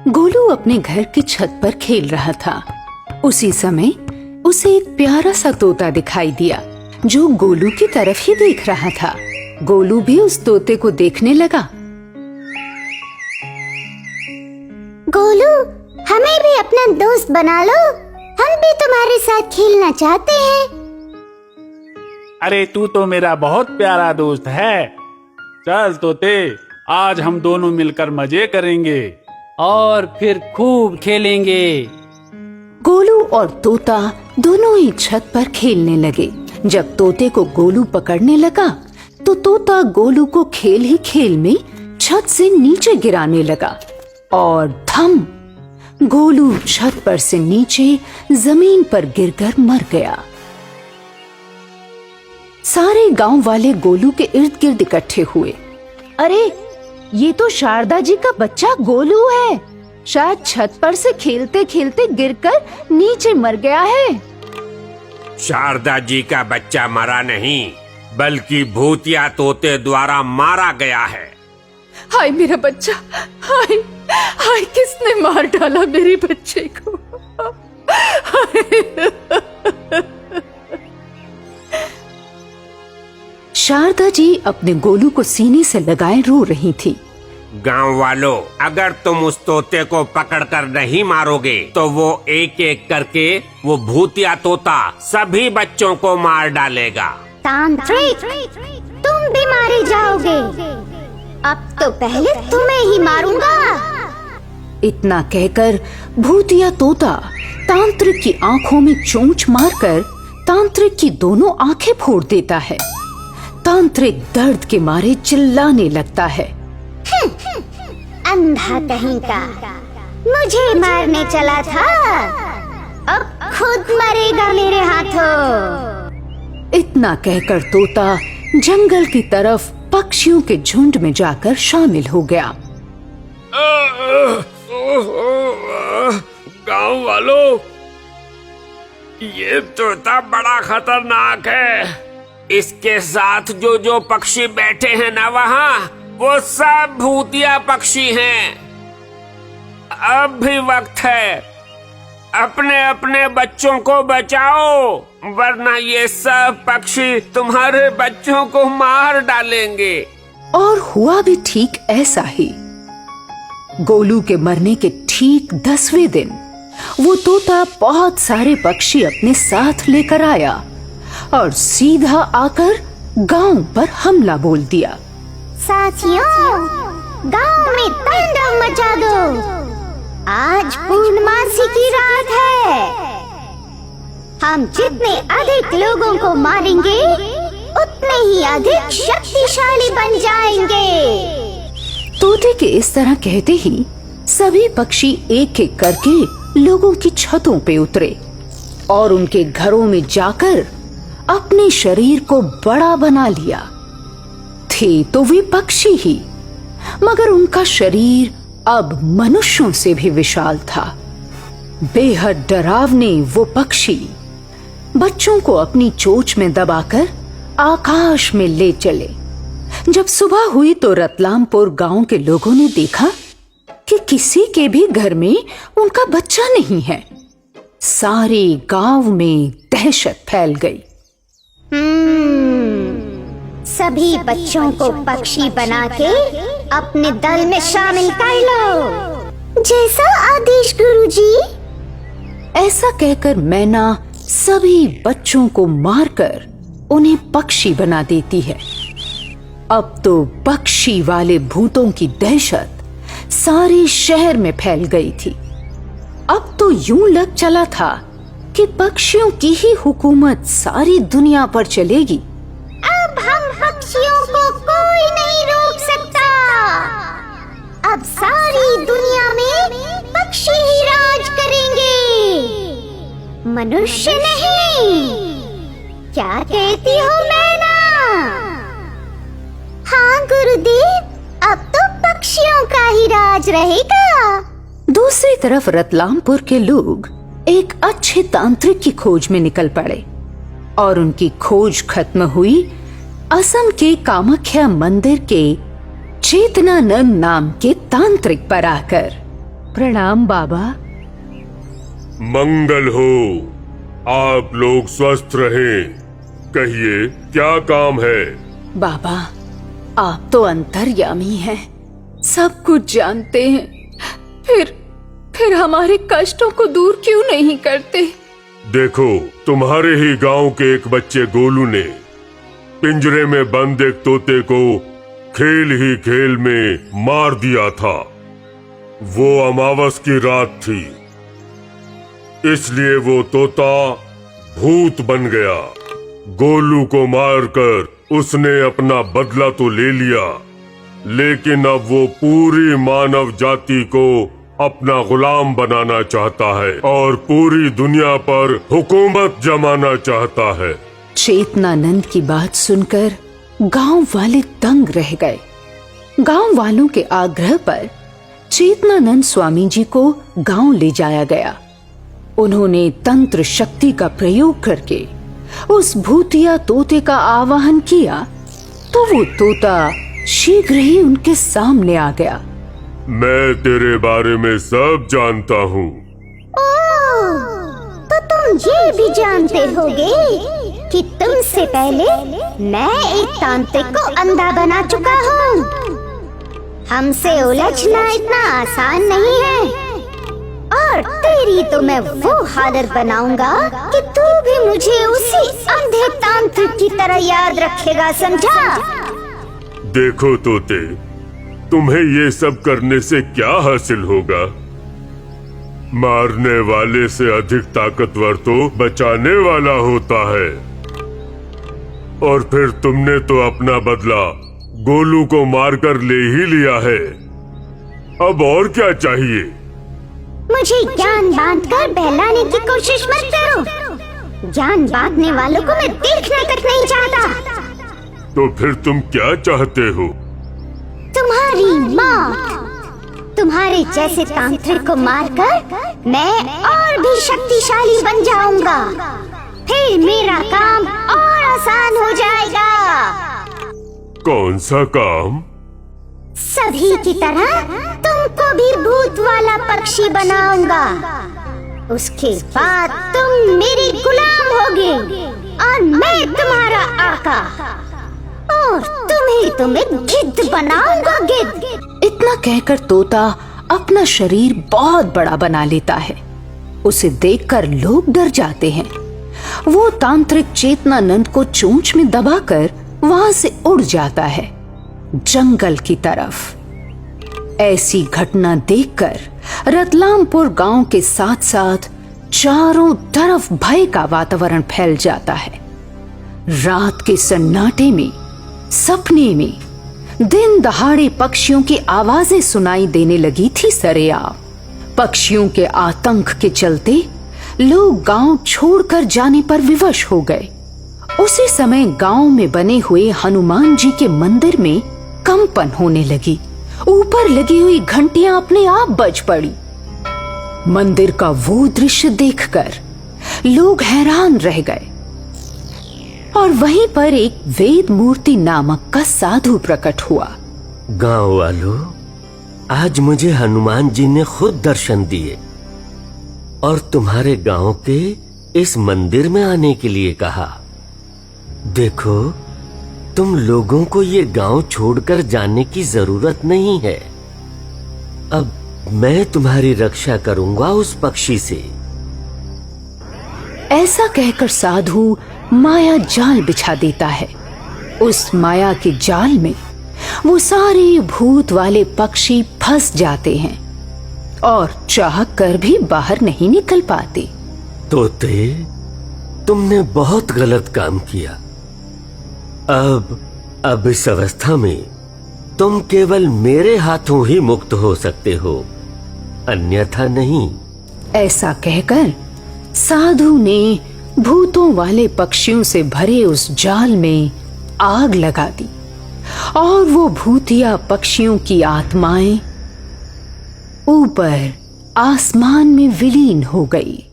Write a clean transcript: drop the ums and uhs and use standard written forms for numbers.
गोलू अपने घर की छत पर खेल रहा था। उसी समय उसे एक प्यारा सा तोता दिखाई दिया जो गोलू की तरफ ही देख रहा था। गोलू भी उस तोते को देखने लगा। गोलू, हमें भी अपना दोस्त बना लो, हम भी तुम्हारे साथ खेलना चाहते हैं। अरे तू तो मेरा बहुत प्यारा दोस्त है। चल तोते, आज हम दोनों मिलकर मजे करेंगे और फिर खूब खेलेंगे। गोलू और तोता दोनों ही छत पर खेलने लगे। जब तोते को गोलू पकड़ने लगा तो तोता गोलू को खेल ही खेल में छत से नीचे गिराने लगा और धम, गोलू छत पर से नीचे जमीन पर गिरकर मर गया। सारे गांव वाले गोलू के इर्द गिर्द इकट्ठे हुए। अरे, ये तो शारदा जी का बच्चा गोलू है। शायद छत पर से खेलते खेलते गिरकर नीचे मर गया है। शारदा जी का बच्चा मरा नहीं, बल्कि भूतिया तोते द्वारा मारा गया है। हाय मेरा बच्चा, हाय हाय, किसने मार डाला मेरे बच्चे को? शारदा जी अपने गोलू को सीने से लगाए रो रही थी। गांव वालों, अगर तुम उस तोते को पकड़कर नहीं मारोगे तो वो एक एक करके वो भूतिया तोता सभी बच्चों को मार डालेगा। तांत्रिक, तुम भी मारे जाओगे। अब तो पहले तुम्हें ही मारूंगा। इतना कहकर भूतिया तोता तांत्रिक की आंखों में चोंच मारकर तांत्रिक की दोनों आंखें फोड़ देता है। तांत्रिक दर्द के मारे चिल्लाने लगता है। अंधा कहीं का, मुझे मारने चला था, अब खुद मरेगा मेरे हाथों। इतना कहकर तोता जंगल की तरफ पक्षियों के झुंड में जाकर शामिल हो गया। गांव वालों, ये तोता बड़ा खतरनाक है। इसके साथ जो जो पक्षी बैठे हैं ना वहाँ, वो सब भूतिया पक्षी हैं। अब भी वक्त है, अपने अपने बच्चों को बचाओ, वरना ये सब पक्षी तुम्हारे बच्चों को मार डालेंगे। और हुआ भी ठीक ऐसा ही। गोलू के मरने के ठीक 10वें दिन वो तोता बहुत सारे पक्षी अपने साथ लेकर आया और सीधा आकर गांव पर हमला बोल दिया। साथियों, गांव में तांडव मचा दो। आज पूर्णमासी की रात है। हम जितने अधिक लोगों को मारेंगे, उतने ही अधिक शक्तिशाली बन जाएंगे। तोते के इस तरह कहते ही सभी पक्षी एक एक करके लोगों की छतों पे उतरे और उनके घरों में जाकर अपने शरीर को बड़ा बना लिया। थे तो वे पक्षी ही, मगर उनका शरीर अब मनुष्यों से भी विशाल था। बेहद डरावने वो पक्षी बच्चों को अपनी चोंच में दबाकर आकाश में ले चले। जब सुबह हुई तो रतलामपुर गांव के लोगों ने देखा कि किसी के भी घर में उनका बच्चा नहीं है। सारे गांव में दहशत फैल गई। सभी बच्चों को पक्षी बना के अपने दल में शामिल कर लो, जैसा आदेश गुरुजी। ऐसा कहकर मैना सभी बच्चों को मारकर उन्हें पक्षी बना देती है। अब तो पक्षी वाले भूतों की दहशत सारे शहर में फैल गई थी। अब तो यूं लग चला था कि पक्षियों की ही हुकूमत सारी दुनिया पर चलेगी। अब हम पक्षियों को कोई नहीं रोक सकता। अब सारी दुनिया में पक्षी ही राज करेंगे, मनुष्य नहीं। क्या कहती हो मैना? हाँ गुरुदेव, अब तो पक्षियों का ही राज रहेगा। दूसरी तरफ रतलामपुर के लोग एक अच्छे तांत्रिक की खोज में निकल पड़े और उनकी खोज खत्म हुई असम के कामाख्या मंदिर के चेतनानंद नाम के तांत्रिक पर आकर। प्रणाम बाबा। मंगल हो, आप लोग स्वस्थ रहें। कहिए क्या काम है? बाबा, आप तो अंतर्यामी हैं, सब कुछ जानते हैं, फिर हमारे कष्टों को दूर क्यों नहीं करते? देखो, तुम्हारे ही गांव के एक बच्चे गोलू ने पिंजरे में बंद एक तोते को खेल ही खेल में मार दिया था। वो अमावस की रात थी, इसलिए वो तोता भूत बन गया। गोलू को मारकर उसने अपना बदला तो ले लिया, लेकिन अब वो पूरी मानव जाति को अपना गुलाम बनाना चाहता है और पूरी दुनिया पर हुकूमत जमाना चाहता है। चेतनानंद की बात सुनकर गांव वाले दंग रह गए। गांव वालों के आग्रह पर चेतनानंद स्वामी जी को गांव ले जाया गया। उन्होंने तंत्र शक्ति का प्रयोग करके उस भूतिया तोते का आवाहन किया तो वो तोता शीघ्र ही उनके सामने आ गया। मैं तेरे बारे में सब जानता हूँ। ओह, तो तुम ये भी जानते होगे कि तुमसे पहले मैं एक तांत्रिक को अंधा बना चुका हूँ। हमसे उलझना इतना आसान नहीं है, और तेरी तो मैं वो हालत बनाऊंगा कि तू भी मुझे उसी अंधे तांत्रिक की तरह याद रखेगा, समझा? देखो तोते, तुम्हें ये सब करने से क्या हासिल होगा? मारने वाले से अधिक ताकतवर तो बचाने वाला होता है। और फिर तुमने तो अपना बदला गोलू को मारकर ले ही लिया है। अब और क्या चाहिए? मुझे ज्ञान बांटकर बहलाने की कोशिश मत करो। ज्ञान बांटने वालों को मैं देखना तक नहीं चाहता। तो फिर तुम क्या चाहते हो? तुम्हारी मौत। तुम्हारे जैसे तांत्रिक को मारकर मैं और भी शक्तिशाली बन जाऊंगा। फिर मेरा काम और आसान हो जाएगा। कौन सा काम? सभी की तरह तुमको भी भूत वाला पक्षी बनाऊंगा। उसके बाद तुम मेरे गुलाम होगे और मैं तुम्हारा आका, और तुम्हें गिद्ध बनाऊंगा, गिद्ध। इतना कहकर तोता अपना शरीर बहुत बड़ा बना लेता है। उसे देखकर लोग डर जाते हैं। वो तांत्रिक चेतनानंद को चोंच में दबाकर वहां से उड़ जाता है जंगल की तरफ। ऐसी घटना देखकर रतलामपुर गांव के साथ साथ चारों तरफ भय का वातावरण फैल जाता है। रात के सन्नाटे में सपने में दिन दहाड़े पक्षियों की आवाजें सुनाई देने लगी थी सरेआम। पक्षियों के आतंक के चलते लोग गांव छोड़कर जाने पर विवश हो गए। उसी समय गांव में बने हुए हनुमान जी के मंदिर में कंपन होने लगी। ऊपर लगी हुई घंटियां अपने आप बज पड़ी। मंदिर का वो दृश्य देखकर लोग हैरान रह गए। और वहीं पर एक वेद मूर्ति नामक का साधु प्रकट हुआ। गांव वालों, आज मुझे हनुमान जी ने खुद दर्शन दिए और तुम्हारे गांव के इस मंदिर में आने के लिए कहा। देखो, तुम लोगों को ये गांव छोड़कर जाने की जरूरत नहीं है। अब मैं तुम्हारी रक्षा करूंगा उस पक्षी से। ऐसा कहकर साधु माया जाल बिछा देता है। उस माया के जाल में वो सारे भूत वाले पक्षी फंस जाते हैं और चाह कर भी बाहर नहीं निकल पाते। तोते, तुमने बहुत गलत काम किया। अब इस अवस्था में तुम केवल मेरे हाथों ही मुक्त हो सकते हो, अन्यथा नहीं। ऐसा कहकर साधु ने भूतों वाले पक्षियों से भरे उस जाल में आग लगा दी और वो भूतिया पक्षियों की आत्माएं ऊपर आसमान में विलीन हो गई।